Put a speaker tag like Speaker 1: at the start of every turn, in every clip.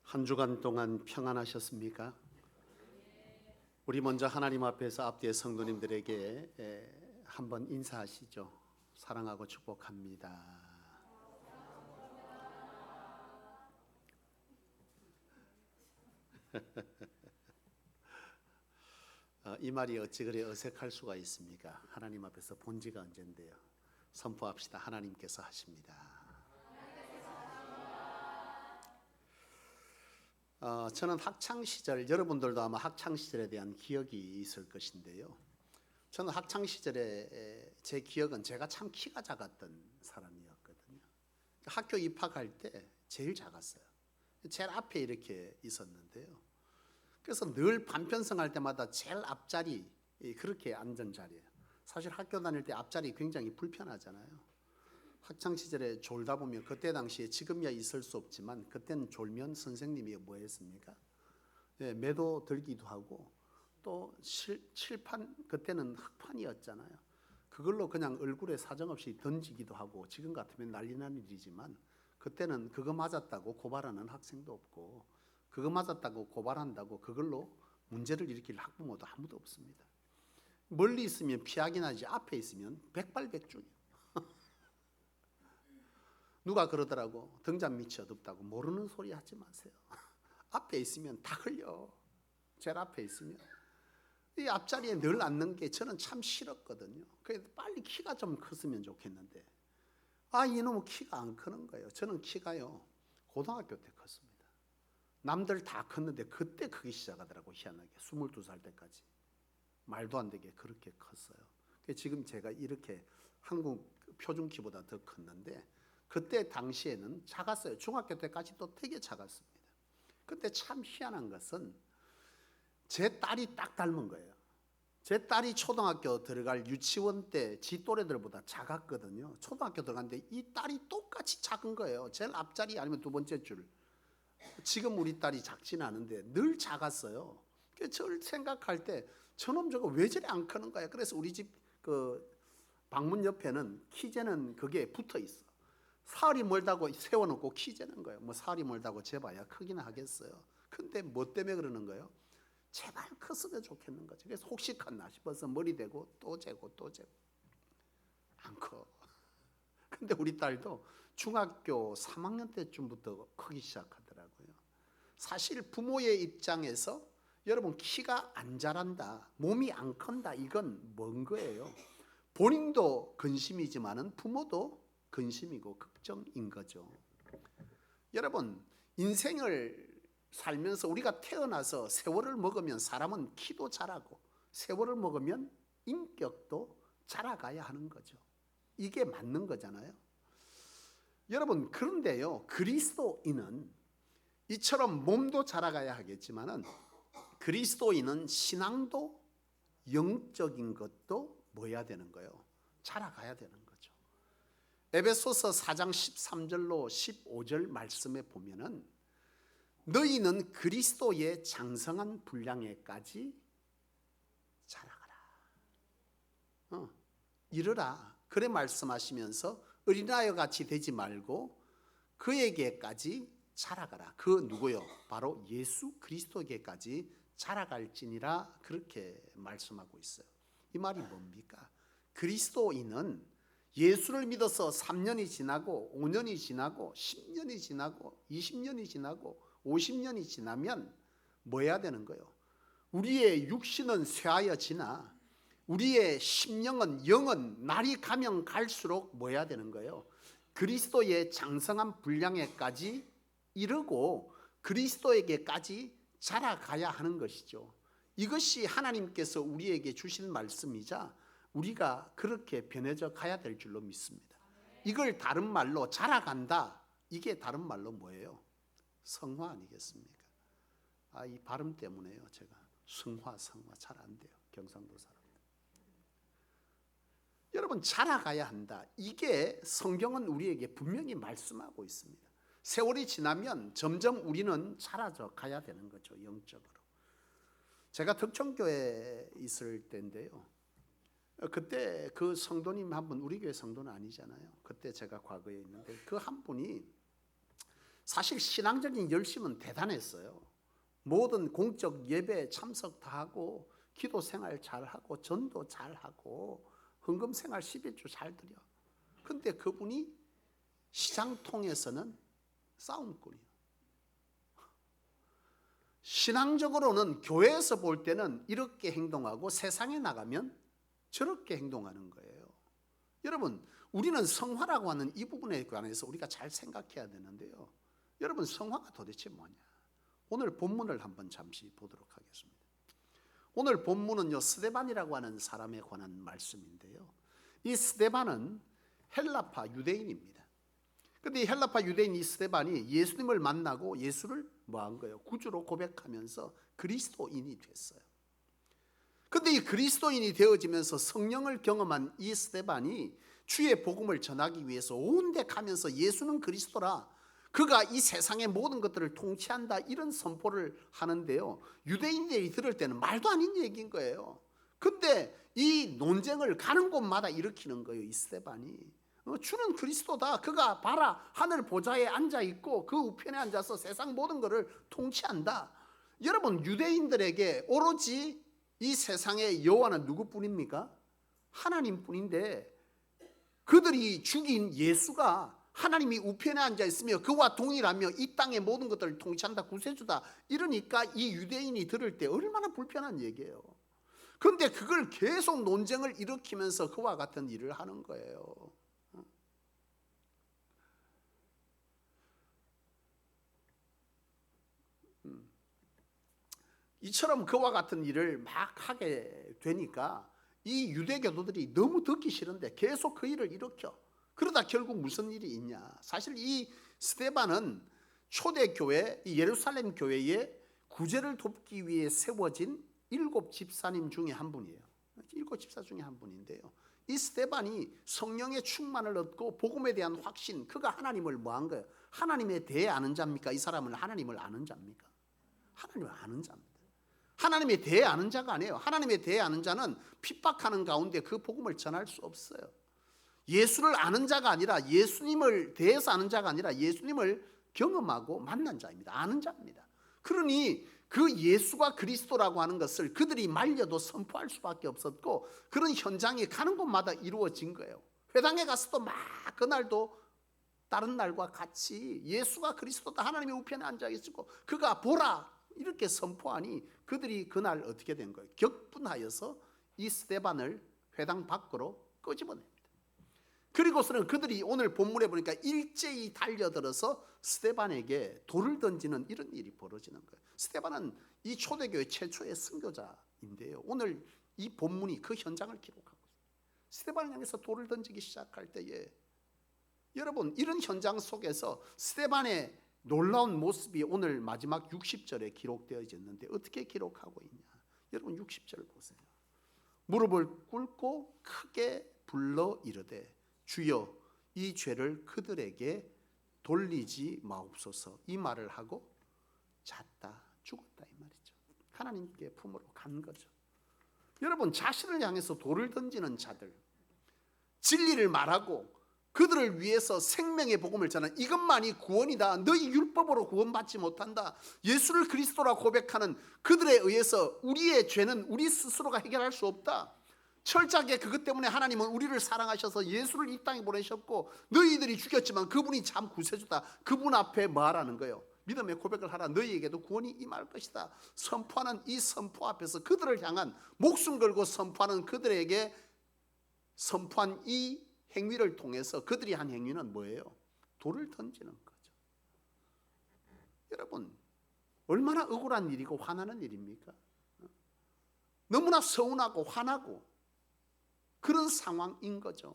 Speaker 1: 한 주간 동안 평안하셨습니까? 우리 먼저 하나님 앞에서 앞뒤의 성도님들에게 한번 인사하시죠. 사랑하고 축복합니다. 이 말이 어찌 그리 어색할 수가 있습니까? 하나님 앞에서 본 지가 언젠데요. 선포합시다. 하나님께서 하십니다. 저는 학창시절, 여러분들도 아마 학창시절에 대한 기억이 있을 것인데요. 저는 학창시절에 제 기억은 제가 참 키가 작았던 사람이었거든요. 학교 입학할 때 제일 작았어요. 제일 앞에 이렇게 있었는데요. 그래서 늘 반편성 할 때마다 제일 앞자리, 그렇게 앉은 자리예요. 사실 학교 다닐 때 앞자리 굉장히 불편하잖아요. 학창시절에 졸다 보면 그때 당시에 지금이야 있을 수 없지만 그때는 졸면 선생님이 뭐 했습니까? 매도 들기도 하고 또 칠판, 그때는 흑판이었잖아요. 그걸로 그냥 얼굴에 사정없이 던지기도 하고 지금 같으면 난리 난 일이지만 그때는 그거 맞았다고 고발하는 학생도 없고 그거 맞았다고 고발한다고 그걸로 문제를 일으킬 학부모도 아무도 없습니다. 멀리 있으면 피하긴 하지 앞에 있으면 백발백중이에요. 누가 그러더라고. 등잔 밑이 어둡다고. 모르는 소리 하지 마세요. 앞에 있으면 다 흘려. 제일 앞에 있으면. 이 앞자리에 늘 앉는 게 저는 참 싫었거든요. 그래서 빨리 키가 좀 컸으면 좋겠는데 이놈은 키가 안 크는 거예요. 저는 키가요 고등학교 때 컸습니다. 남들 다 컸는데 그때 크기 시작하더라고. 희한하게 22살 때까지 말도 안 되게 그렇게 컸어요. 지금 제가 이렇게 한국 표준키보다 더 컸는데 그때 당시에는 작았어요. 중학교 때까지도 되게 작았습니다. 근데 참 희한한 것은 제 딸이 딱 닮은 거예요. 제 딸이 초등학교 들어갈 유치원 때 지 또래들보다 작았거든요. 초등학교 들어갔는데 이 딸이 똑같이 작은 거예요. 제일 앞자리 아니면 두 번째 줄. 지금 우리 딸이 작지는 않은데 늘 작았어요. 그래서 저를 생각할 때 저놈 저거 왜 저리 안 크는 거야. 그래서 우리 집 그 방문 옆에는 키 재는 그게 붙어 있어. 사흘이 멀다고 세워놓고 키 재는 거예요. 뭐 사흘이 멀다고 재봐야 크긴 하겠어요. 근데 뭐 때문에 그러는 거예요? 제발 컸으면 좋겠는 거죠. 그래서 혹시 컸나 싶어서 머리 대고 또 재고 또 재고 안 커. 근데 우리 딸도 중학교 3학년 때쯤부터 크기 시작하더라고요. 사실 부모의 입장에서 여러분 키가 안 자란다, 몸이 안 큰다, 이건 뭔 거예요? 본인도 근심이지만은 부모도 근심이고 걱정인 거죠. 여러분 인생을 살면서 우리가 태어나서 세월을 먹으면 사람은 키도 자라고 세월을 먹으면 인격도 자라가야 하는 거죠. 이게 맞는 거잖아요. 여러분 그런데요 그리스도인은 이처럼 몸도 자라가야 하겠지만은 그리스도인은 신앙도 영적인 것도 뭐 해야 되는 거예요? 자라가야 되는 거죠. 에베소서 4장 13절로 15절 말씀에 보면은 너희는 그리스도의 장성한 분량에까지 자라가라. 이르라. 그래 말씀하시면서 어린아이와 같이 되지 말고 그에게까지 자라가라. 그 누구요? 바로 예수 그리스도에게까지 자라갈지니라 그렇게 말씀하고 있어요. 이 말이 뭡니까? 그리스도인은 예수를 믿어서 3년이 지나고 5년이 지나고 10년이 지나고 20년이 지나고 50년이 지나면 뭐 해야 되는 거예요? 우리의 육신은 쇠하여 지나 우리의 심령은 영은 날이 가면 갈수록 뭐 해야 되는 거예요? 그리스도의 장성한 분량에까지 이르고 그리스도에게까지 자라가야 하는 것이죠. 이것이 하나님께서 우리에게 주신 말씀이자 우리가 그렇게 변해져 가야 될 줄로 믿습니다. 이걸 다른 말로 자라간다. 이게 다른 말로 뭐예요? 성화 아니겠습니까? 이 발음 때문에요. 제가 성화 잘 안 돼요. 경상도 사람. 여러분 자라가야 한다. 이게 성경은 우리에게 분명히 말씀하고 있습니다. 세월이 지나면 점점 우리는 자라져 가야 되는 거죠. 영적으로. 제가 덕천교회에 있을 때인데요. 그때 그 성도님 한 분, 우리 교회 성도는 아니잖아요. 그때 제가 과거에 있는데 그 한 분이 사실 신앙적인 열심은 대단했어요. 모든 공적 예배 참석 다 하고 기도 생활 잘하고 전도 잘하고 헌금 생활 11조 잘 드려. 근데 그분이 시장통에서는 싸움꾼이에요. 신앙적으로는 교회에서 볼 때는 이렇게 행동하고 세상에 나가면 저렇게 행동하는 거예요. 여러분, 우리는 성화라고 하는 이 부분에 관해서 우리가 잘 생각해야 되는데요. 여러분, 성화가 도대체 뭐냐? 오늘 본문을 한번 잠시 보도록 하겠습니다. 오늘 본문은요, 스데반이라고 하는 사람에 관한 말씀인데요. 이 스데반은 헬라파 유대인입니다. 근데 이 헬라파 유대인 이 스데반이 예수님을 만나고 예수를 뭐한 거예요? 구주로 고백하면서 그리스도인이 됐어요. 근데 이 그리스도인이 되어지면서 성령을 경험한 이 스데반이 주의 복음을 전하기 위해서 온 데 가면서 예수는 그리스도라, 그가 이 세상의 모든 것들을 통치한다, 이런 선포를 하는데요. 유대인들이 들을 때는 말도 아닌 얘기인 거예요. 근데 이 논쟁을 가는 곳마다 일으키는 거예요. 이 스데반이 주는 그리스도다, 그가 봐라 하늘 보좌에 앉아있고 그 우편에 앉아서 세상 모든 것을 통치한다. 여러분, 유대인들에게 오로지 이 세상의 여호와는 누구뿐입니까? 하나님뿐인데, 그들이 죽인 예수가 하나님이 우편에 앉아있으며 그와 동일하며 이 땅의 모든 것들을 통치한다, 구세주다, 이러니까 이 유대인이 들을 때 얼마나 불편한 얘기예요. 그런데 그걸 계속 논쟁을 일으키면서 그와 같은 일을 하는 거예요. 이처럼 그와 같은 일을 막 하게 되니까 이 유대교도들이 너무 듣기 싫은데 계속 그 일을 일으켜. 그러다 결국 무슨 일이 있냐? 사실 이 스데반은 초대교회, 이 예루살렘 교회의 구제를 돕기 위해 세워진 7 집사님 중에 한 분이에요. 7 집사 중에 한 분인데요. 이 스데반이 성령의 충만을 얻고 복음에 대한 확신, 그가 하나님을 뭐한 거예요? 하나님에 대해 아는 자입니까? 이 사람은 하나님을 아는 자입니까? 하나님을 아는 자입니다. 하나님에 대해 아는 자가 아니에요. 하나님에 대해 아는 자는 핍박하는 가운데 그 복음을 전할 수 없어요. 예수를 아는 자가 아니라, 예수님을 대해서 아는 자가 아니라 예수님을 경험하고 만난 자입니다. 아는 자입니다. 그러니 그 예수가 그리스도라고 하는 것을 그들이 말려도 선포할 수밖에 없었고, 그런 현장이 가는 곳마다 이루어진 거예요. 회당에 가서도 막 그날도 다른 날과 같이 예수가 그리스도다, 하나님의 우편에 앉아 있고 그가 보라, 이렇게 선포하니 그들이 그날 어떻게 된 거예요? 격분하여서 이 스데반을 회당 밖으로 끄집어냅니다. 그리고서는 그들이 오늘 본문에 보니까 일제히 달려들어서 스데반에게 돌을 던지는 이런 일이 벌어지는 거예요. 스데반은 이 초대교회 최초의 선교자인데요. 오늘 이 본문이 그 현장을 기록하고 있어요. 스데반을 향해서 돌을 던지기 시작할 때에, 여러분, 이런 현장 속에서 스데반의 놀라운 모습이 오늘 마지막 60절에 기록되어 있는데 어떻게 기록하고 있냐? 여러분 60절 보세요. 무릎을 꿇고 크게 불러 이르되 주여 이 죄를 그들에게 돌리지 마옵소서, 이 말을 하고 잤다, 죽었다, 이 말이죠. 하나님께 품으로 간 거죠. 여러분, 자신을 향해서 돌을 던지는 자들, 진리를 말하고 그들을 위해서 생명의 복음을 전하는, 이것만이 구원이다, 너희 율법으로 구원받지 못한다, 예수를 그리스도라 고백하는 그들에 의해서 우리의 죄는 우리 스스로가 해결할 수 없다, 철저하게 그것 때문에 하나님은 우리를 사랑하셔서 예수를 이 땅에 보내셨고 너희들이 죽였지만 그분이 참 구세주다, 그분 앞에 뭐하라는 거예요? 믿음의 고백을 하라, 너희에게도 구원이 임할 것이다 선포하는 이 선포 앞에서 그들을 향한, 목숨 걸고 선포하는 그들에게 선포한 이 행위를 통해서 그들이 한 행위는 뭐예요? 돌을 던지는 거죠. 여러분, 얼마나 억울한 일이고 화나는 일입니까? 너무나 서운하고 화나고 그런 상황인 거죠.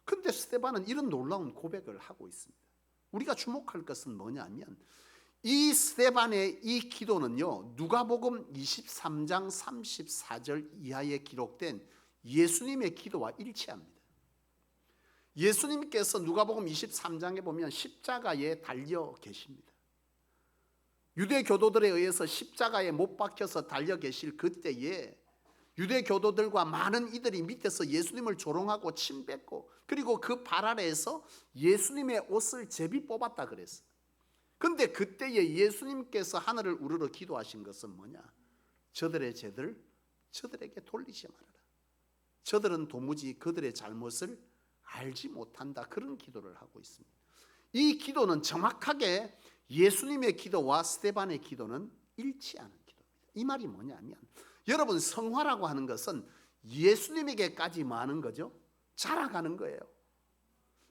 Speaker 1: 그런데 스데반은 이런 놀라운 고백을 하고 있습니다. 우리가 주목할 것은 뭐냐면 이 스데반의 이 기도는요, 누가복음 23장 34절 이하에 기록된 예수님의 기도와 일치합니다. 예수님께서 누가복음 23장에 보면 십자가에 달려 계십니다. 유대 교도들에 의해서 십자가에 못 박혀서 달려 계실 그때에 유대 교도들과 많은 이들이 밑에서 예수님을 조롱하고 침뱉고, 그리고 그 발 아래에서 예수님의 옷을 제비 뽑았다 그랬어요. 근데 그때에 예수님께서 하늘을 우러러 기도하신 것은 뭐냐? 저들의 죄를 저들에게 돌리지 말아라. 저들은 도무지 그들의 잘못을 알지 못한다. 그런 기도를 하고 있습니다. 이 기도는 정확하게 예수님의 기도와 스데반의 기도는 일치하는 기도입니다. 이 말이 뭐냐면, 여러분, 성화라고 하는 것은 예수님에게까지 많은 거죠. 자라가는 거예요.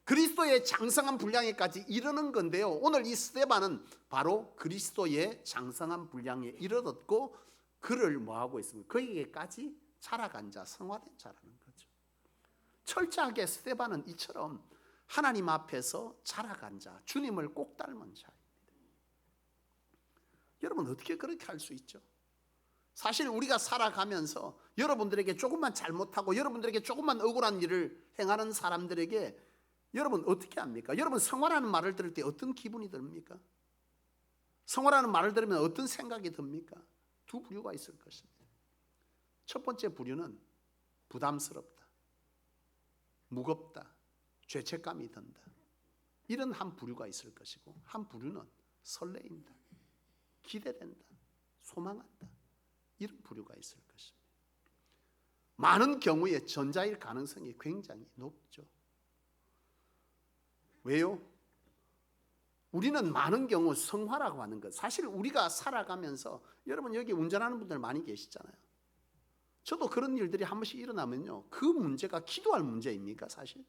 Speaker 1: 그리스도의 장성한 분량에까지 이르는 건데요. 오늘 이 스데반은 바로 그리스도의 장성한 분량에 이르렀고 그를 뭐하고 있습니까? 그에게까지 자라간 자, 성화된 자라는 거죠. 철저하게 스데반은 이처럼 하나님 앞에서 자라간 자, 주님을 꼭 닮은 자입니다. 여러분, 어떻게 그렇게 할 수 있죠? 사실 우리가 살아가면서 여러분들에게 조금만 잘못하고 여러분들에게 조금만 억울한 일을 행하는 사람들에게 여러분 어떻게 합니까? 여러분, 성화라는 말을 들을 때 어떤 기분이 듭니까? 성화라는 말을 들으면 어떤 생각이 듭니까? 두 부류가 있을 것입니다. 첫 번째 부류는 부담스럽다, 무겁다, 죄책감이 든다. 이런 한 부류가 있을 것이고, 한 부류는 설레인다, 기대된다, 소망한다. 이런 부류가 있을 것입니다. 많은 경우에 전자일 가능성이 굉장히 높죠. 왜요? 우리는 많은 경우 성화라고 하는 것, 사실 우리가 살아가면서, 여러분 여기 운전하는 분들 많이 계시잖아요. 저도 그런 일들이 한 번씩 일어나면요, 그 문제가 기도할 문제입니까? 사실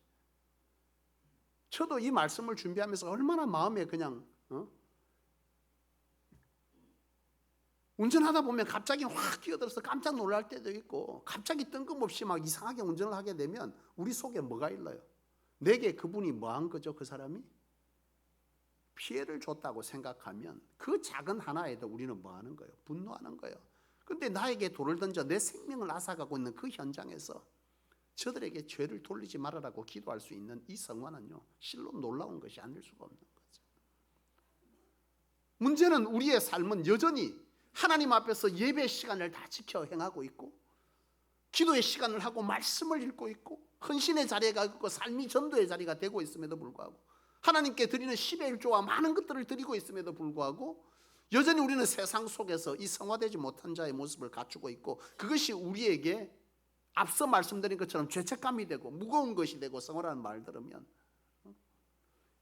Speaker 1: 저도 이 말씀을 준비하면서 얼마나 마음에 그냥 운전하다 보면 갑자기 확 끼어들어서 깜짝 놀랄 때도 있고, 갑자기 뜬금없이 막 이상하게 운전을 하게 되면 우리 속에 뭐가 일러요? 내게 그분이 뭐 한 거죠? 그 사람이 피해를 줬다고 생각하면 그 작은 하나에도 우리는 뭐 하는 거예요? 분노하는 거예요. 근데 나에게 돌을 던져 내 생명을 앗아가고 있는 그 현장에서 저들에게 죄를 돌리지 말아라고 기도할 수 있는 이 성화는요, 실로 놀라운 것이 아닐 수가 없는 거죠. 문제는 우리의 삶은 여전히 하나님 앞에서 예배 시간을 다 지켜 행하고 있고, 기도의 시간을 하고 말씀을 읽고 있고, 헌신의 자리가 있고 삶이 전도의 자리가 되고 있음에도 불구하고, 하나님께 드리는 10의 1조와 많은 것들을 드리고 있음에도 불구하고 여전히 우리는 세상 속에서 이 성화되지 못한 자의 모습을 갖추고 있고, 그것이 우리에게 앞서 말씀드린 것처럼 죄책감이 되고 무거운 것이 되고, 성화라는 말 들으면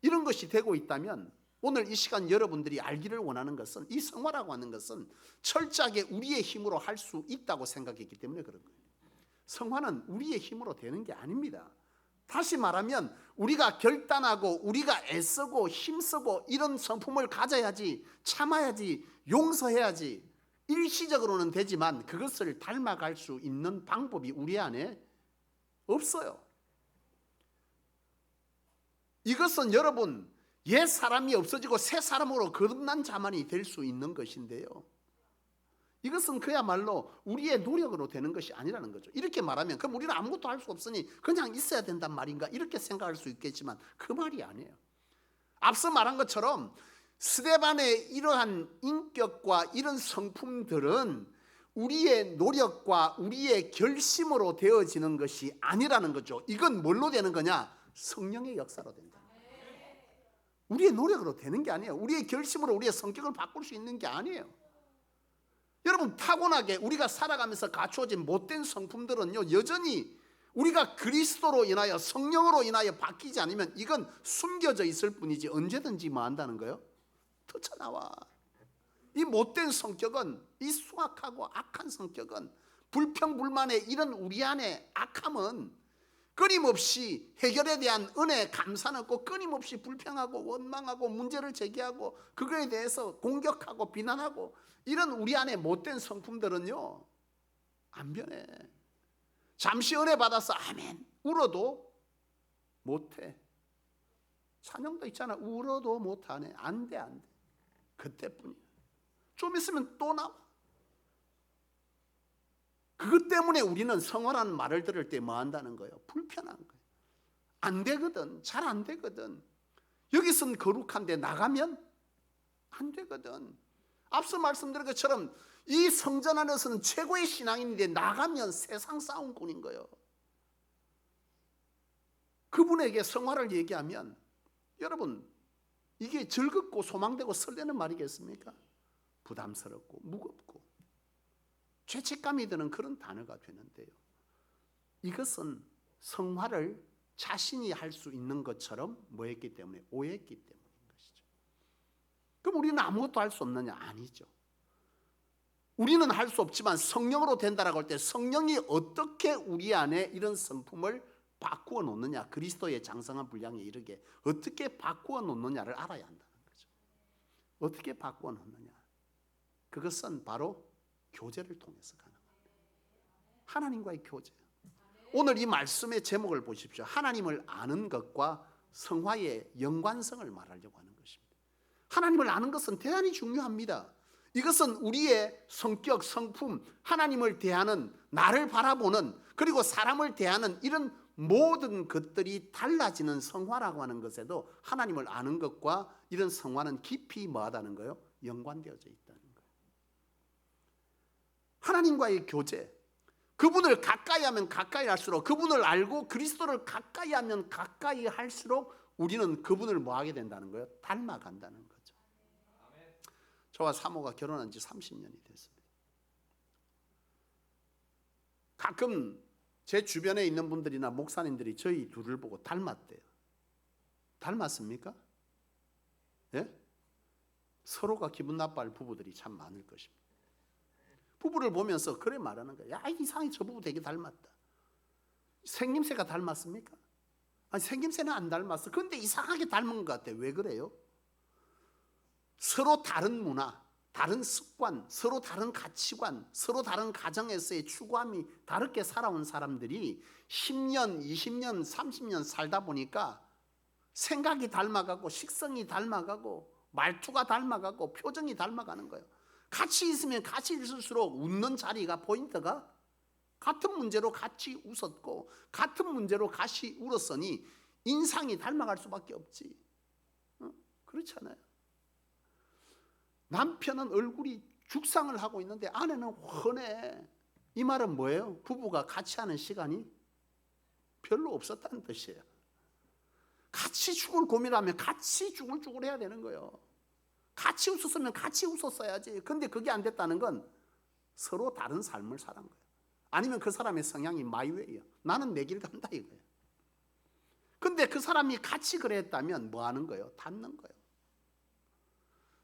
Speaker 1: 이런 것이 되고 있다면, 오늘 이 시간 여러분들이 알기를 원하는 것은, 이 성화라고 하는 것은 철저하게 우리의 힘으로 할 수 있다고 생각했기 때문에 그런 거예요. 성화는 우리의 힘으로 되는 게 아닙니다. 다시 말하면 우리가 결단하고 우리가 애쓰고 힘쓰고 이런 성품을 가져야지, 참아야지, 용서해야지 일시적으로는 되지만 그것을 닮아갈 수 있는 방법이 우리 안에 없어요. 이것은 여러분, 옛 사람이 없어지고 새 사람으로 거듭난 자만이 될 수 있는 것인데요, 이것은 그야말로 우리의 노력으로 되는 것이 아니라는 거죠. 이렇게 말하면 그럼 우리는 아무것도 할 수 없으니 그냥 있어야 된단 말인가, 이렇게 생각할 수 있겠지만 그 말이 아니에요. 앞서 말한 것처럼 스데반의 이러한 인격과 이런 성품들은 우리의 노력과 우리의 결심으로 되어지는 것이 아니라는 거죠. 이건 뭘로 되는 거냐? 성령의 역사로 된다. 우리의 노력으로 되는 게 아니에요. 우리의 결심으로 우리의 성격을 바꿀 수 있는 게 아니에요. 여러분, 타고나게 우리가 살아가면서 갖추어진 못된 성품들은요, 여전히 우리가 그리스도로 인하여 성령으로 인하여 바뀌지 않으면 이건 숨겨져 있을 뿐이지 언제든지 뭐 한다는 거예요? 터쳐나와. 이 못된 성격은, 이 수악하고 악한 성격은, 불평불만의 이런 우리 안에 악함은 끊임없이 해결에 대한 은혜 감사는 없고 끊임없이 불평하고 원망하고 문제를 제기하고 그거에 대해서 공격하고 비난하고, 이런 우리 안에 못된 성품들은요 안 변해. 잠시 은혜 받아서 아멘 울어도 못해. 찬양도 있잖아. 울어도 못하네. 안 돼. 그때뿐이야. 좀 있으면 또 나와. 그것 때문에 우리는 성화라는 말을 들을 때 뭐 한다는 거예요? 불편한 거예요. 안 되거든. 잘 안 되거든. 여기선 거룩한데 나가면 안 되거든. 앞서 말씀드린 것처럼 이 성전 안에서는 최고의 신앙인인데 나가면 세상 싸움꾼인 거예요. 그분에게 성화를 얘기하면, 여러분 이게 즐겁고 소망되고 설레는 말이겠습니까? 부담스럽고 무겁고 죄책감이 드는 그런 단어가 되는데요. 이것은 성화를 자신이 할 수 있는 것처럼 뭐했기 때문에? 오해했기 때문인 것이죠. 그럼 우리는 아무것도 할 수 없느냐? 아니죠. 우리는 할 수 없지만 성령으로 된다라고 할 때 성령이 어떻게 우리 안에 이런 성품을 바꾸어 놓느냐, 그리스도의 장성한 분량에 이르게 어떻게 바꾸어 놓느냐를 알아야 한다는 거죠. 어떻게 바꾸어 놓느냐? 그것은 바로 교제를 통해서 가능합니다. 하나님과의 교제. 오늘 이 말씀의 제목을 보십시오. 하나님을 아는 것과 성화의 연관성을 말하려고 하는 것입니다. 하나님을 아는 것은 대단히 중요합니다. 이것은 우리의 성격, 성품, 하나님을 대하는, 나를 바라보는, 그리고 사람을 대하는 이런 모든 것들이 달라지는 성화라고 하는 것에도 하나님을 아는 것과 이런 성화는 깊이 뭐하다는 거예요? 연관되어져 있다는 거예요. 하나님과의 교제, 그분을 가까이 하면 가까이 할수록, 그분을 알고 그리스도를 가까이 하면 가까이 할수록 우리는 그분을 뭐하게 된다는 거예요? 닮아간다는 거죠. 저와 사모가 결혼한 지 30년이 됐습니다. 가끔 제 주변에 있는 분들이나 목사님들이 저희 둘을 보고 닮았대요. 닮았습니까? 예? 서로가 기분 나빠할 부부들이 참 많을 것입니다. 부부를 보면서 그래 말하는 거야. 야, 이상하게 저 부부 되게 닮았다. 생김새가 닮았습니까? 아니, 생김새는 안 닮았어. 그런데 이상하게 닮은 것 같아. 왜 그래요? 서로 다른 문화, 다른 습관, 서로 다른 가치관, 서로 다른 가정에서의 추구함이 다르게 살아온 사람들이 10년, 20년, 30년 살다 보니까 생각이 닮아가고 식성이 닮아가고 말투가 닮아가고 표정이 닮아가는 거예요. 같이 있으면 같이 있을수록 웃는 자리가 포인트가 같은 문제로 같이 웃었고 같은 문제로 같이 울었으니 인상이 닮아갈 수밖에 없지. 그렇잖아요. 남편은 얼굴이 죽상을 하고 있는데 아내는 훤해. 이 말은 뭐예요? 부부가 같이 하는 시간이 별로 없었다는 뜻이에요. 같이 죽을 고민하면 같이 죽을 해야 되는 거예요. 같이 웃었으면 같이 웃었어야지. 근데 그게 안 됐다는 건 서로 다른 삶을 살은 거예요. 아니면 그 사람의 성향이 마이웨이예요. 나는 내 길 간다 이거예요. 근데 그 사람이 같이 그랬다면 뭐 하는 거예요? 닮는 거예요.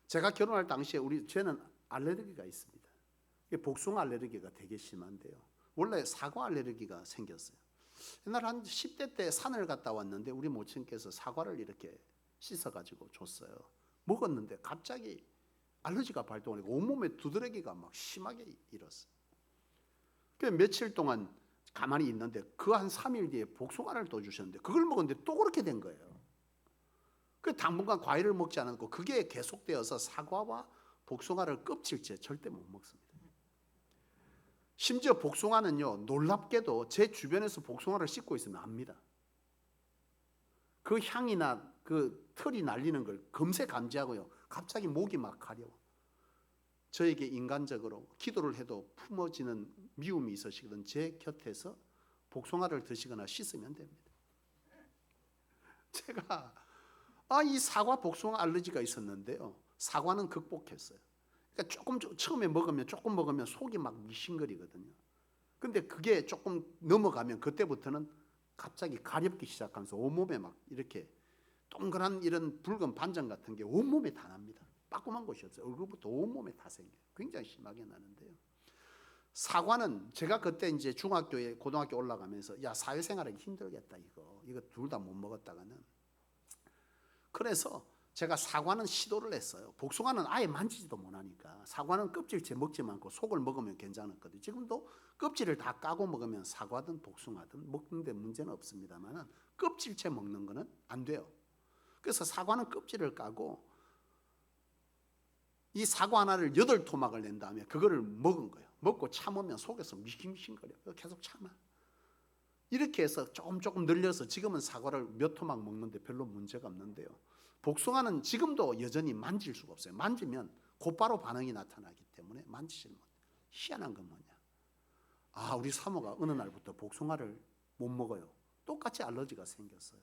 Speaker 1: 제가 결혼할 당시에 저는 알레르기가 있습니다. 복숭아 알레르기가 되게 심한데요. 원래 사과 알레르기가 생겼어요. 옛날 한 10대 때 산을 갔다 왔는데 우리 모친께서 사과를 이렇게 씻어가지고 줬어요. 먹었는데 갑자기 알러지가 발동하고 온몸에 두드러기가 막 심하게 일었어요. 그 며칠 동안 가만히 있는데 그 한 3일 뒤에 복숭아를 또 주셨는데 그걸 먹었는데 또 그렇게 된 거예요. 그 당분간 과일을 먹지 않았고 그게 계속되어서 사과와 복숭아를 껍질째 절대 못 먹습니다. 심지어 복숭아는요, 놀랍게도 제 주변에서 복숭아를 씹고 있으면 압니다. 그 향이나 그 털이 날리는 걸 금세 감지하고요. 갑자기 목이 막 가려워. 저에게 인간적으로 기도를 해도 품어지는 미움이 있으시거든 제 곁에서 복숭아를 드시거나 씻으면 됩니다. 제가 이 사과 복숭아 알러지가 있었는데요. 사과는 극복했어요. 그러니까 처음에 먹으면 조금 먹으면 속이 막 미싱거리거든요. 근데 그게 조금 넘어가면 그때부터는 갑자기 가렵기 시작하면서 온몸에 막 이렇게 동그란 이런 붉은 반점 같은 게 온몸에 다 납니다. 빠꾸만 곳이 없어요. 얼굴부터 온몸에 다 생겨요. 굉장히 심하게 나는데요. 사과는 제가 그때 이제 중학교에 고등학교 올라가면서 야, 사회생활하기 힘들겠다 이거 둘 다 못 먹었다가는. 그래서 제가 사과는 시도를 했어요. 복숭아는 아예 만지지도 못하니까. 사과는 껍질째 먹지만 않고 속을 먹으면 괜찮았거든요. 지금도 껍질을 다 까고 먹으면 사과든 복숭아든 먹는데 문제는 없습니다만 껍질째 먹는 거는 안 돼요. 그래서 사과는 껍질을 까고 이 사과 하나를 8토막을 낸 다음에 그거를 먹은 거예요. 먹고 참으면 속에서 미싱미싱거려. 계속 참아. 이렇게 해서 조금 늘려서 지금은 사과를 몇 토막 먹는데 별로 문제가 없는데요. 복숭아는 지금도 여전히 만질 수가 없어요. 만지면 곧바로 반응이 나타나기 때문에 만지질 못해요. 희한한 건 뭐냐? 우리 사모가 어느 날부터 복숭아를 못 먹어요. 똑같이 알러지가 생겼어요.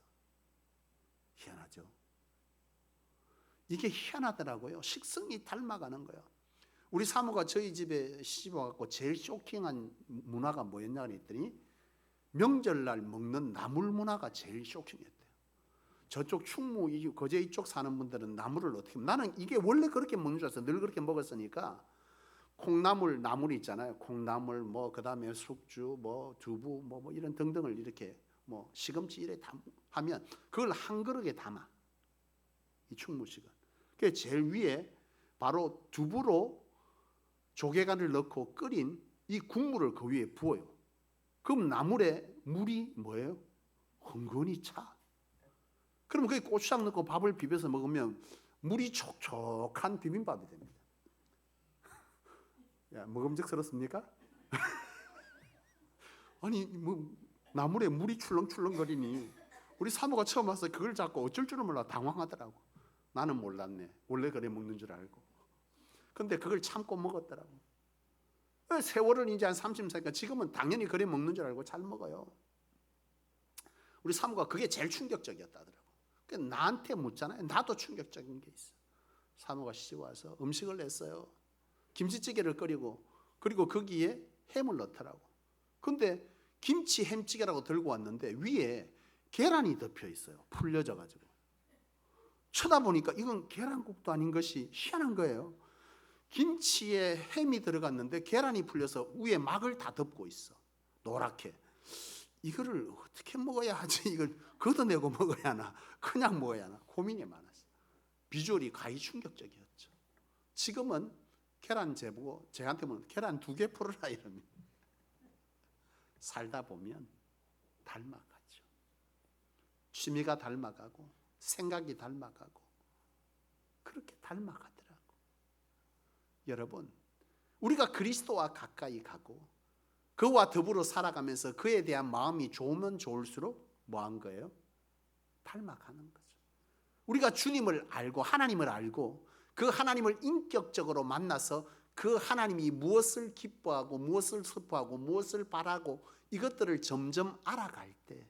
Speaker 1: 희한하죠? 이게 희한하더라고요. 식성이 닮아가는 거예요. 우리 사모가 저희 집에 시집 와갖고 제일 쇼킹한 문화가 뭐였냐 그랬더니 명절날 먹는 나물 문화가 제일 쇼킹했대요. 저쪽 충무 거제 이쪽 사는 분들은 나물을 어떻게, 나는 이게 원래 그렇게 먹는 줄 알았어요. 늘 그렇게 먹었으니까. 콩나물, 나물이 있잖아요. 콩나물, 뭐 그다음에 숙주, 뭐 두부, 뭐 이런 등등을 이렇게 뭐 시금치 이래 하면 그걸 한 그릇에 담아. 이 충무식은. 그 제일 위에 바로 두부로 조개간을 넣고 끓인 이 국물을 그 위에 부어요. 그럼 나물에 물이 뭐예요? 흥건히 차. 그럼 거기 고추장 넣고 밥을 비벼서 먹으면 물이 촉촉한 비빔밥이 됩니다. 야, 먹음직스럽습니까? 아니 뭐 나물에 물이 출렁출렁거리니 우리 사모가 처음 와서 그걸 잡고 어쩔 줄을 몰라 당황하더라고. 나는 몰랐네. 원래 그래 먹는 줄 알고. 근데 그걸 참고 먹었더라고. 세월은 이제 한 30살이니까 지금은 당연히 그래 먹는 줄 알고 잘 먹어요. 우리 사모가 그게 제일 충격적이었다더라고. 그러니까 나한테 묻잖아요. 나도 충격적인 게 있어. 사모가 시집 와서 음식을 냈어요. 김치찌개를 끓이고 그리고 거기에 햄을 넣더라고. 근데 김치 햄찌개라고 들고 왔는데 위에 계란이 덮여 있어요. 풀려져 가지고. 쳐다보니까 이건 계란국도 아닌 것이 희한한 거예요. 김치에 햄이 들어갔는데 계란이 풀려서 위에 막을 다 덮고 있어. 노랗게. 이거를 어떻게 먹어야 하지? 이걸 걷어내고 먹어야 하나? 그냥 먹어야 하나? 고민이 많았어요. 비주얼이 가히 충격적이었죠. 지금은 계란 재보고 저한테 보면 계란 2개 풀어라 이러면 살다 보면 닮아가죠. 취미가 닮아가고 생각이 닮아가고 그렇게 닮아가더라고. 여러분, 우리가 그리스도와 가까이 가고 그와 더불어 살아가면서 그에 대한 마음이 좋으면 좋을수록 뭐한 거예요? 닮아가는 거죠. 우리가 주님을 알고 하나님을 알고 그 하나님을 인격적으로 만나서 그 하나님이 무엇을 기뻐하고 무엇을 슬퍼하고 무엇을 바라고 이것들을 점점 알아갈 때,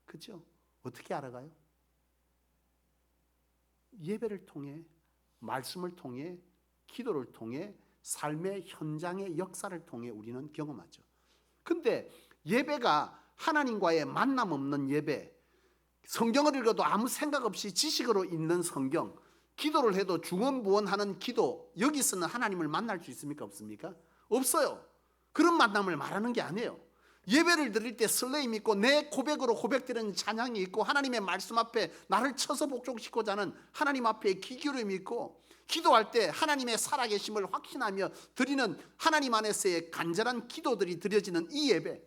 Speaker 1: 그죠? 어떻게 알아가요? 예배를 통해, 말씀을 통해, 기도를 통해, 삶의 현장의 역사를 통해 우리는 경험하죠. 근데 예배가 하나님과의 만남 없는 예배, 성경을 읽어도 아무 생각 없이 지식으로 읽는 성경, 기도를 해도 중언부언하는 기도, 여기서는 하나님을 만날 수 있습니까? 없습니까? 없어요. 그런 만남을 말하는 게 아니에요. 예배를 드릴 때 설레임이 있고 내 고백으로 고백드리는 찬양이 있고 하나님의 말씀 앞에 나를 쳐서 복종시키고자 하는 하나님 앞에 기기름이 있고 기도할 때 하나님의 살아계심을 확신하며 드리는 하나님 안에서의 간절한 기도들이 드려지는 이 예배,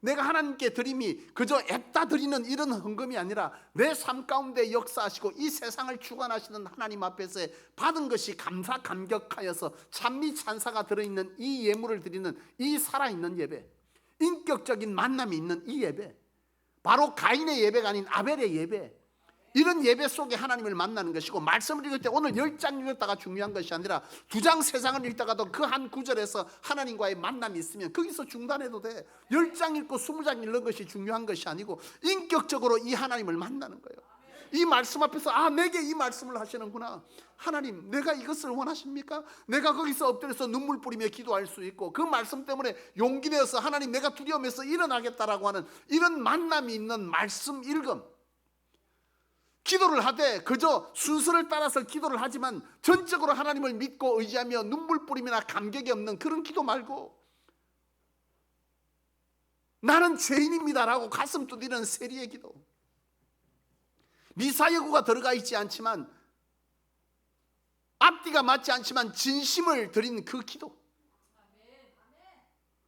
Speaker 1: 내가 하나님께 드림이 그저 앱다 드리는 이런 헌금이 아니라 내 삶 가운데 역사하시고 이 세상을 주관하시는 하나님 앞에서 받은 것이 감사 감격하여서 찬미 찬사가 들어있는 이 예물을 드리는 이 살아있는 예배, 인격적인 만남이 있는 이 예배, 바로 가인의 예배가 아닌 아벨의 예배, 이런 예배 속에 하나님을 만나는 것이고, 말씀을 읽을 때 오늘 10장 읽었다가 중요한 것이 아니라 2장 3장을 읽다가도 그 한 구절에서 하나님과의 만남이 있으면 거기서 중단해도 돼. 10장 읽고 20장 읽는 것이 중요한 것이 아니고 인격적으로 이 하나님을 만나는 거예요. 이 말씀 앞에서 아, 내게 이 말씀을 하시는구나. 하나님, 내가 이것을 원하십니까? 내가 거기서 엎드려서 눈물 뿌리며 기도할 수 있고 그 말씀 때문에 용기 내어서 하나님, 내가 두려움에서 일어나겠다라고 하는 이런 만남이 있는 말씀 읽음. 기도를 하되 그저 순서를 따라서 기도를 하지만 전적으로 하나님을 믿고 의지하며 눈물 뿌리며 감격이 없는 그런 기도 말고, 나는 죄인입니다라고 가슴 두드리는 세리의 기도, 미사여구가 들어가 있지 않지만 앞뒤가 맞지 않지만 진심을 드린 그 기도,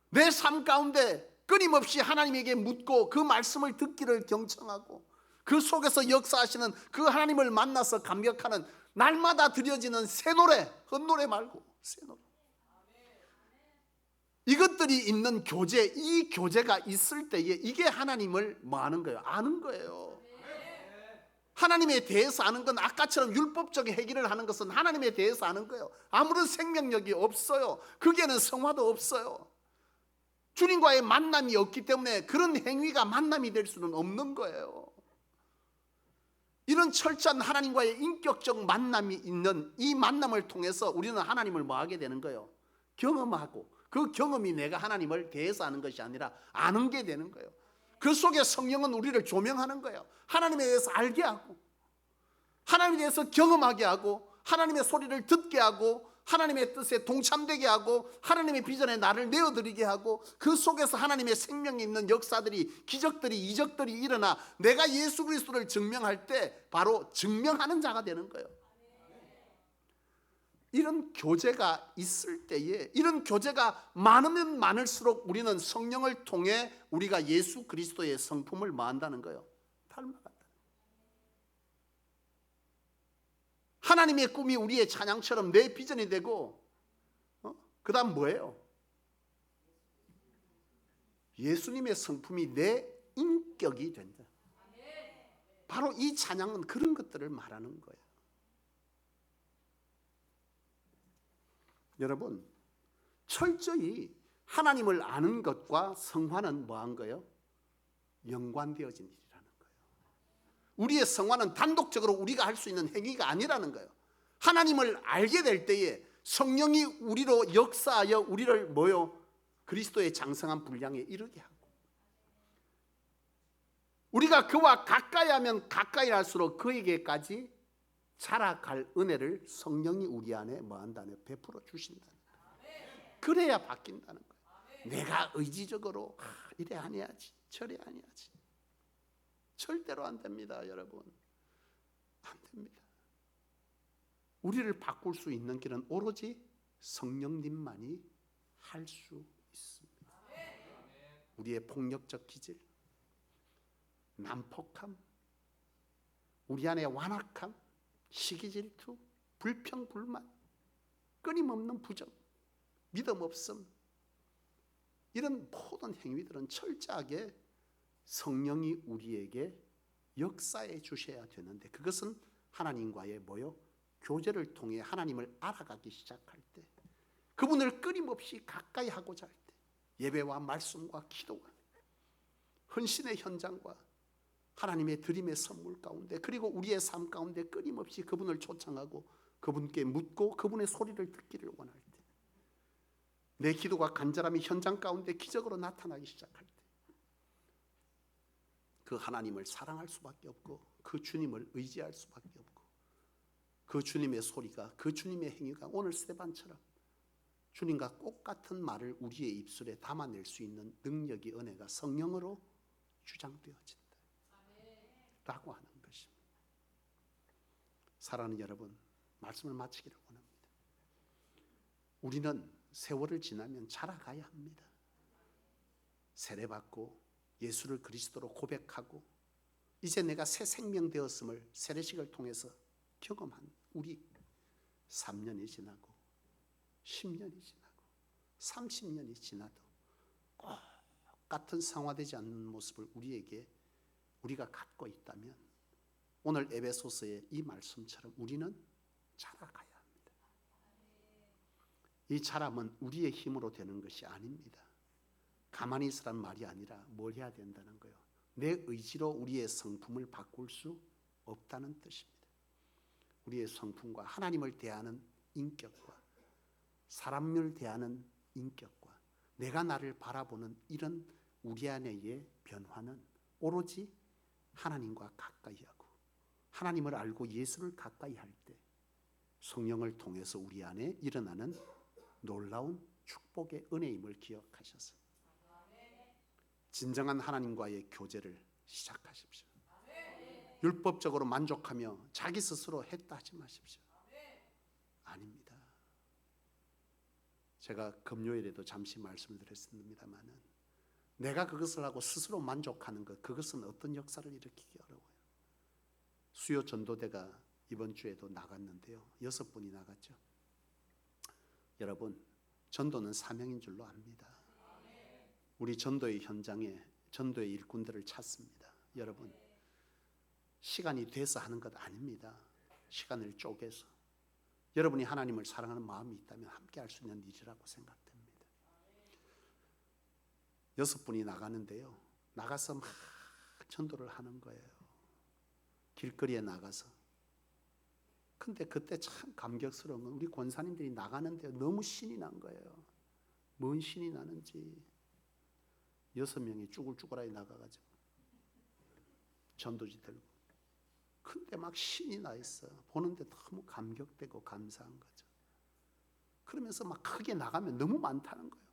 Speaker 1: 내 삶 가운데 끊임없이 하나님에게 묻고 그 말씀을 듣기를 경청하고 그 속에서 역사하시는 그 하나님을 만나서 감격하는 날마다 드려지는 새 노래, 헛노래 말고 새 노래, 이것들이 있는 교제, 이 교제가 있을 때에 이게 하나님을 뭐 하는 거예요? 아는 거예요. 하나님에 대해서 아는 건 아까처럼 율법적인 해결을 하는 것은 하나님에 대해서 아는 거예요. 아무런 생명력이 없어요. 거기에는 성화도 없어요. 주님과의 만남이 없기 때문에 그런 행위가 만남이 될 수는 없는 거예요. 이런 철저한 하나님과의 인격적 만남이 있는 이 만남을 통해서 우리는 하나님을 뭐 하게 되는 거예요? 경험하고, 그 경험이 내가 하나님을 대해서 아는 것이 아니라 아는 게 되는 거예요. 그 속에 성령은 우리를 조명하는 거예요. 하나님에 대해서 알게 하고, 하나님에 대해서 경험하게 하고, 하나님의 소리를 듣게 하고, 하나님의 뜻에 동참되게 하고, 하나님의 비전에 나를 내어드리게 하고, 그 속에서 하나님의 생명이 있는 역사들이, 기적들이, 이적들이 일어나 내가 예수 그리스도를 증명할 때 바로 증명하는 자가 되는 거예요. 이런 교제가 있을 때에, 이런 교제가 많으면 많을수록 우리는 성령을 통해 우리가 예수 그리스도의 성품을 뭐 한다는 거예요? 닮아간다. 하나님의 꿈이 우리의 찬양처럼 내 비전이 되고, 그 다음 뭐예요? 예수님의 성품이 내 인격이 된다. 바로 이 찬양은 그런 것들을 말하는 거예요. 여러분, 철저히 하나님을 아는 것과 성화는 뭐한 거예요? 연관되어진 일이라는 거예요. 우리의 성화는 단독적으로 우리가 할 수 있는 행위가 아니라는 거예요. 하나님을 알게 될 때에 성령이 우리로 역사하여 우리를 뭐요? 그리스도의 장성한 분량에 이르게 하고, 우리가 그와 가까이 하면 가까이 할수록 그에게까지 자라갈 은혜를 성령이 우리 안에 뭐 한다는, 베풀어 주신다는 거예요. 그래야 바뀐다는 거예요. 내가 의지적으로 이래 안 해야지, 저래 안 해야지, 절대로 안 됩니다. 여러분, 안 됩니다. 우리를 바꿀 수 있는 길은 오로지 성령님만이 할 수 있습니다. 우리의 폭력적 기질, 난폭함, 우리 안의 완악함, 시기 질투, 불평 불만, 끊임없는 부정, 믿음 없음, 이런 모든 행위들은 철저하게 성령이 우리에게 역사해 주셔야 되는데, 그것은 하나님과의 뭐요? 교제를 통해 하나님을 알아가기 시작할 때, 그분을 끊임없이 가까이 하고자 할 때, 예배와 말씀과 기도와 헌신의 현장과 하나님의 드림의 선물 가운데, 그리고 우리의 삶 가운데 끊임없이 그분을 초청하고 그분께 묻고 그분의 소리를 듣기를 원할 때, 내 기도가 간절함이 현장 가운데 기적으로 나타나기 시작할 때, 그 하나님을 사랑할 수밖에 없고, 그 주님을 의지할 수밖에 없고, 그 주님의 소리가, 그 주님의 행위가 오늘 스데반처럼 주님과 똑같은 말을 우리의 입술에 담아낼 수 있는 능력이, 은혜가 성령으로 주장되어진다 라고 하는 것입니다. 사랑하는 여러분, 말씀을 마치기를 원합니다. 우리는 세월을 지나면 자라가야 합니다. 세례받고 예수를 그리스도로 고백하고 이제 내가 새 생명 되었음을 세례식을 통해서 경험한 우리, 3년이 지나고 10년이 지나고 30년이 지나도 똑같은 상화되지 않는 모습을 우리가 갖고 있다면, 오늘 에베소서의 이 말씀처럼 우리는 자라가야 합니다. 이 자람은 우리의 힘으로 되는 것이 아닙니다. 가만히 있으란 말이 아니라 뭘 해야 된다는 거예요? 내 의지로 우리의 성품을 바꿀 수 없다는 뜻입니다. 우리의 성품과 하나님을 대하는 인격과 사람을 대하는 인격과 내가 나를 바라보는 이런 우리 안의 변화는 오로지 하나님과 가까이 하고 하나님을 알고 예수를 가까이 할 때 성령을 통해서 우리 안에 일어나는 놀라운 축복의 은혜임을 기억하셔서 진정한 하나님과의 교제를 시작하십시오. 율법적으로 만족하며 자기 스스로 했다 하지 마십시오. 아닙니다. 제가 금요일에도 잠시 말씀을 드렸습니다마는, 내가 그것을 하고 스스로 만족하는 것, 그것은 어떤 역사를 일으키기 어려워요. 수요 전도대가 이번 주에도 나갔는데요, 6분이 나갔죠. 여러분, 전도는 사명인 줄로 압니다. 우리 전도의 현장에 전도의 일꾼들을 찾습니다. 여러분, 시간이 돼서 하는 것 아닙니다. 시간을 쪼개서 여러분이 하나님을 사랑하는 마음이 있다면 함께 할 수 있는 일이라고 생각됩니다. 6분이 나가는데요, 나가서 막 전도를 하는 거예요. 길거리에 나가서. 근데 그때 참 감격스러운 건 우리 권사님들이 나가는데 너무 신이 난 거예요. 뭔 신이 나는지 6명이 쭈글쭈글하게 나가가지고 전도지 들고. 근데 막 신이 나 있어. 보는데 너무 감격되고 감사한 거죠. 그러면서 막 크게 나가면 너무 많다는 거예요.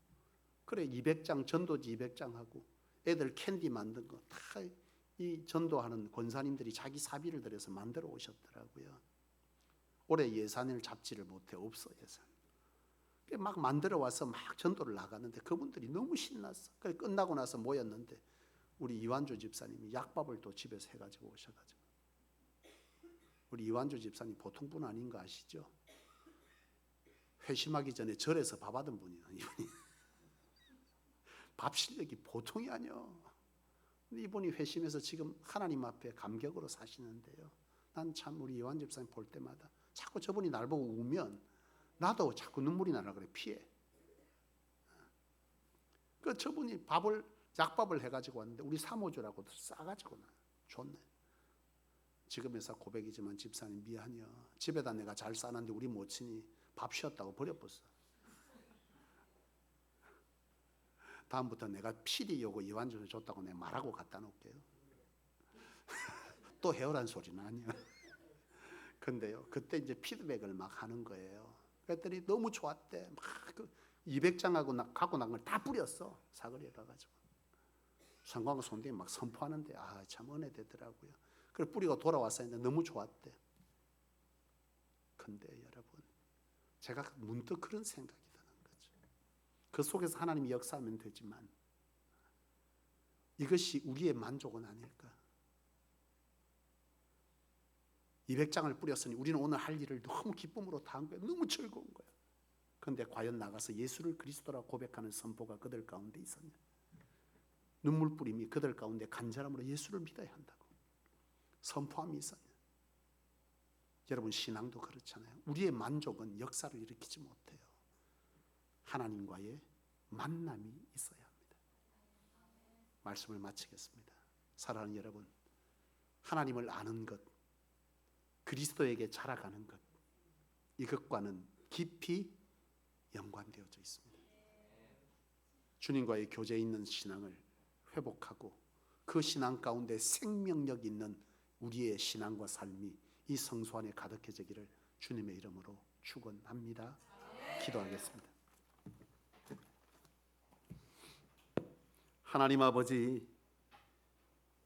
Speaker 1: 그래 200장 전도지 200장하고 애들 캔디 만든 거 다 이 전도하는 권사님들이 자기 사비를 들여서 만들어 오셨더라고요. 올해 예산을 잡지를 못해. 없어 예산. 막 만들어 와서 막 전도를 나가는데 그분들이 너무 신났어. 그래 끝나고 나서 모였는데 우리 이완조 집사님이 약밥을 또 집에서 해가지고 오셔가지고. 우리 이완조 집사님 보통 분 아닌 거 아시죠? 회심하기 전에 절에서 밥 받은 분이야 이분이. 밥 실력이 보통이 아니요. 이분이 회심해서 지금 하나님 앞에 감격으로 사시는데요. 난 참 우리 이완 집사님 볼 때마다 자꾸 저분이 날 보고 우면 나도 자꾸 눈물이 나라 그래. 피해. 그 저분이 약밥을 해가지고 왔는데 우리 사모주라고 싸가지고 줬네. 지금 회사 고백이지만 집사님 미안해요. 집에다 내가 잘 싸놨는데 우리 모친이 밥 쉬었다고 버려버렸어. 다음부터 내가 필히 요거 이완주를 줬다고 내가 말하고 갖다 놓을게요. 또 해오란 소리는 아니야. 근데요, 그때 이제 피드백을 막 하는 거예요. 그랬더니 너무 좋았대. 막 그 200장하고 갖고 난 걸 다 뿌렸어. 사거리에 가가지고. 성광 손대이 막 선포하는데 참 은혜 되더라고요. 그걸 뿌리고 돌아왔었는데 너무 좋았대. 근데 여러분, 제가 문득 그런 생각이 드는 거죠. 그 속에서 하나님이 역사하면 되지만 이것이 우리의 만족은 아닐까. 200장을 뿌렸으니 우리는 오늘 할 일을 너무 기쁨으로 다 한 거예요. 너무 즐거운 거예요. 그런데 과연 나가서 예수를 그리스도라고 고백하는 선포가 그들 가운데 있었냐? 눈물 뿌림이 그들 가운데 간절함으로 예수를 믿어야 한다고 선포함이 있었냐? 여러분, 신앙도 그렇잖아요. 우리의 만족은 역사를 일으키지 못해요. 하나님과의 만남이 있어야 합니다. 말씀을 마치겠습니다. 사랑하는 여러분, 하나님을 아는 것, 그리스도에게 자라가는 것, 이것과는 깊이 연관되어져 있습니다. 주님과의 교제에 있는 신앙을 회복하고 그 신앙 가운데 생명력 있는 우리의 신앙과 삶이 이 성소 안에 가득해지기를 주님의 이름으로 축원합니다. 기도하겠습니다. 하나님 아버지,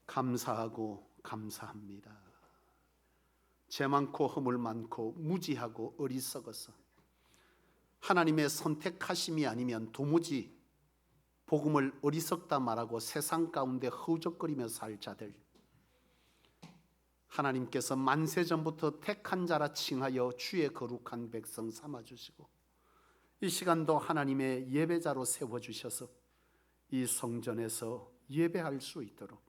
Speaker 1: 감사하고 감사합니다. 죄 많고 허물 많고 무지하고 어리석어서 하나님의 선택하심이 아니면 도무지 복음을 어리석다 말하고 세상 가운데 허우적거리며 살 자들, 하나님께서 만세 전부터 택한 자라 칭하여 주의 거룩한 백성 삼아주시고 이 시간도 하나님의 예배자로 세워주셔서 이 성전에서 예배할 수 있도록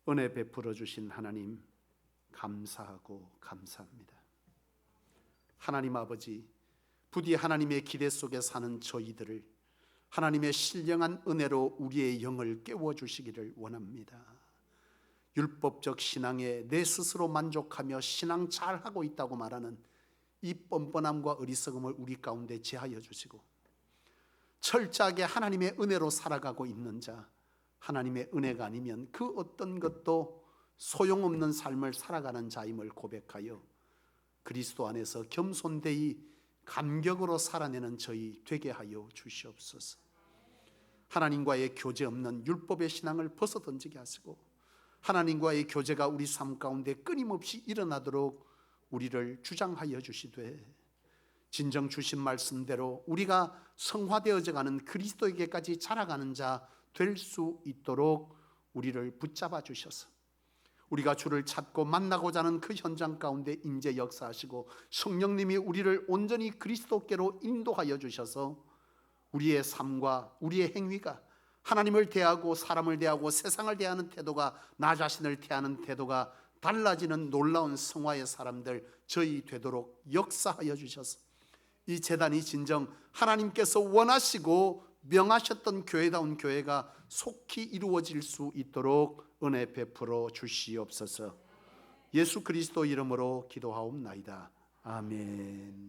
Speaker 1: 은혜 베풀어 주신 하나님 감사하고 감사합니다. 하나님 아버지, 부디 하나님의 기대 속에 사는 저희들을 하나님의 신령한 은혜로 우리의 영을 깨워주시기를 원합니다. 율법적 신앙에 내 스스로 만족하며 신앙 잘하고 있다고 말하는 이 뻔뻔함과 어리석음을 우리 가운데 제하여 주시고 철저하게 하나님의 은혜로 살아가고 있는 자, 하나님의 은혜가 아니면 그 어떤 것도 소용없는 삶을 살아가는 자임을 고백하여 그리스도 안에서 겸손되이 감격으로 살아내는 저희 되게 하여 주시옵소서. 하나님과의 교제 없는 율법의 신앙을 벗어던지게 하시고 하나님과의 교제가 우리 삶 가운데 끊임없이 일어나도록 우리를 주장하여 주시되 진정 주신 말씀대로 우리가 성화되어져 가는 그리스도에게까지 자라가는 자 될 수 있도록 우리를 붙잡아 주셔서 우리가 주를 찾고 만나고자 하는 그 현장 가운데 임재 역사하시고 성령님이 우리를 온전히 그리스도께로 인도하여 주셔서 우리의 삶과 우리의 행위가 하나님을 대하고 사람을 대하고 세상을 대하는 태도가 나 자신을 대하는 태도가 달라지는 놀라운 성화의 사람들 저희 되도록 역사하여 주셔서 이 제단이 진정 하나님께서 원하시고 명하셨던 교회다운 교회가 속히 이루어질 수 있도록 은혜 베풀어 주시옵소서. 예수 그리스도 이름으로 기도하옵나이다. 아멘.